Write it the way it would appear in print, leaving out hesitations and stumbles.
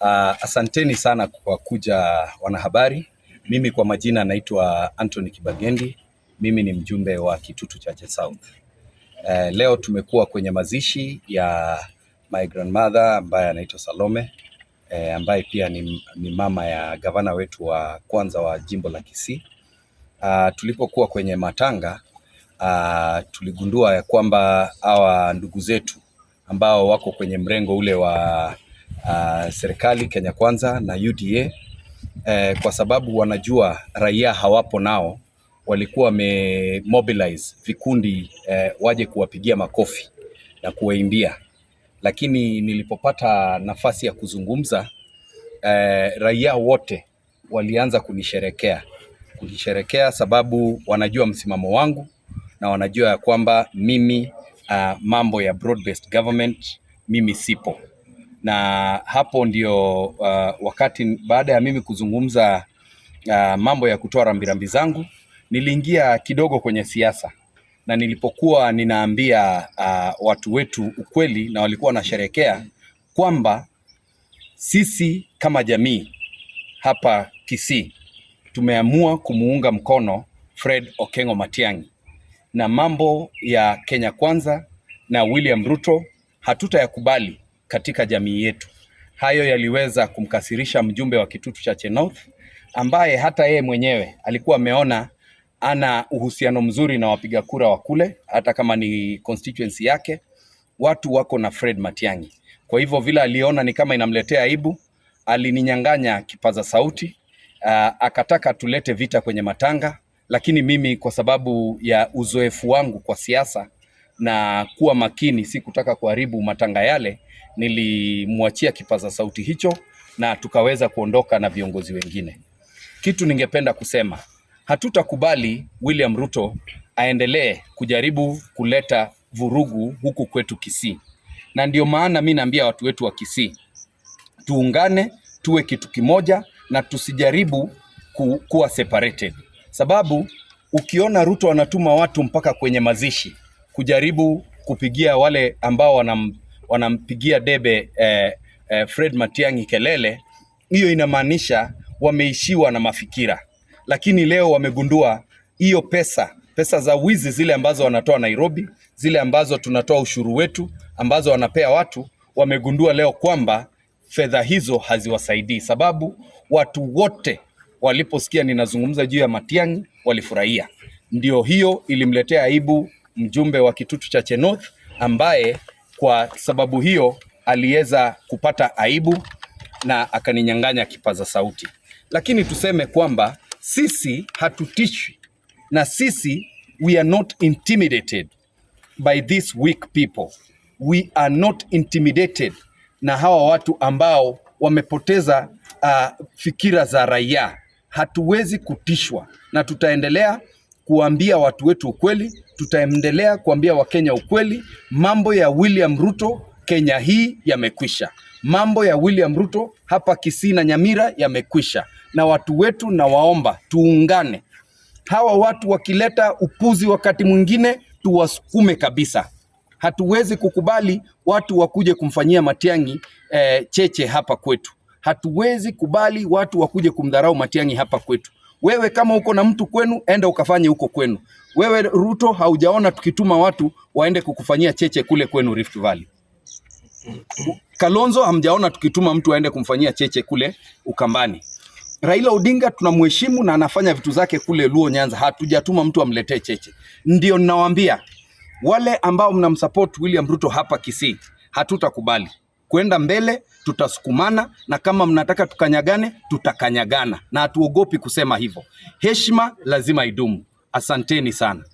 Asanteni sana kwa kuja wanahabari. Mimi kwa majina naitwa Anthony Kibagendi. Mimi ni mjumbe wa Kitutu Chache South. Leo tumekuwa kwenye mazishi ya my grandmother ambaye anaitwa Salome, ambaye pia ni mama ya gavana wetu wa kwanza wa jimbo la Kisii. Tulipokuwa kwenye matanga, tuligundua ya kwamba hawa ndugu zetu ambao wako kwenye mrengo ule wa serikali Kenya Kwanza na UDA, kwa sababu wanajua raia hawapo nao, walikuwa wamemobilize vikundi waje kuwapigia makofi na kuwaimbia. Lakini nilipopata nafasi ya kuzungumza, raia wote walianza kunisherekea sababu wanajua msimamo wangu na wanajua ya kwamba mimi mambo ya broad based government mimi sipo. Na hapo ndio wakati baada ya mimi kuzungumza mambo ya kutoa rambirambi zangu, niliingia kidogo kwenye siasa, na nilipokuwa ninaambia watu wetu ukweli na walikuwa wanasherekea kwamba sisi kama jamii hapa Kisii tumeamua kumuunga mkono Fred Okengo Matiang'i, na mambo ya Kenya Kwanza na William Ruto hatutayakubali katika jamii yetu. Hayo yaliweza kumkasirisha mjumbe wa Kitutu Chache North, ambaye hata yeye mwenyewe alikuwa ameona ana uhusiano mzuri na wapiga kura wa kule, hata kama ni constituency yake, watu wako na Fred Matiang'i. Kwa hivyo vile aliona ni kama inamletea aibu, alininyang'anya kipaza sauti, akataka tulete vita kwenye matanga. Lakini mimi kwa sababu ya uzoefu wangu kwa siasa na kuwa makini, si kutaka kuharibu matanga yale, nilimwachia kipaza sauti hicho na tukaweza kuondoka na viongozi wengine. Kitu ningependa kusema, hatutakubali William Ruto aendelee kujaribu kuleta vurugu huku kwetu Kisii. Na ndio maana mimi naambia watu wetu wa Kisii, tuungane, tuwe kitu kimoja na tusijaribu kuwa separated. Sababu ukiona Ruto anatuma watu mpaka kwenye mazishi kujaribu kupigia wale ambao wanampigia debe Fred Matiang'i kelele, hiyo inamaanisha wameishiwa na mafikira. Lakini leo wamegundua hiyo pesa za wizi zile ambazo wanatoa Nairobi, zile ambazo tunatoa ushuru wetu, ambazo wanapea watu, wamegundua leo kwamba fedha hizo haziwasaidii. Sababu watu wote waliposikia ninazungumza juu ya Matiang'i walifurahia. Ndio hiyo ilimletea aibu mjumbe wa Kitutu Chache North, ambaye kwa sababu hiyo aliweza kupata aibu na akaninyang'anya kipaza sauti. Lakini tuseme kwamba sisi hatutishwi, na sisi we are not intimidated by these weak people. We are not intimidated na hawa watu ambao wamepoteza fikira za raia. Hatuwezi kutishwa na tutaendelea kuambia watu wetu ukweli, tutaendelea kuambia Wakenya ukweli. Mambo ya William Ruto Kenya hii yamekwisha. Mambo ya William Ruto hapa Kisii na Nyamira yamekwisha. Na watu wetu na waomba tuungane. Hawa watu wakileta upuzi wakati mwingine tuwasukume kabisa. Hatuwezi kukubali watu wakuje kumfanyia Matiang'i cheche hapa kwetu. Hatuwezi kubali watu wakuje kumdharau Matiang'i hapa kwetu. Wewe kama uko na mtu kwenu, enda ukafanye huko kwenu. Wewe Ruto haujaona tukituma watu waende kukufanyia cheche kule kwenu Rift Valley. Kalonzo hamjaona tukituma mtu aende kumfanyia cheche kule Ukambani. Raila Odinga tunamheshimu na anafanya vitu zake kule Luo Nyanza, hatujatuma mtu amletee cheche. Ndio ninawaambia wale ambao mnamsupport William Ruto hapa Kisii, hatutakubali. Kwenda mbele tutasukumana, na kama mnataka tukanyagane tutakanyagana, na hatuogopi kusema hivyo. Heshima lazima idumu. Asanteni sana.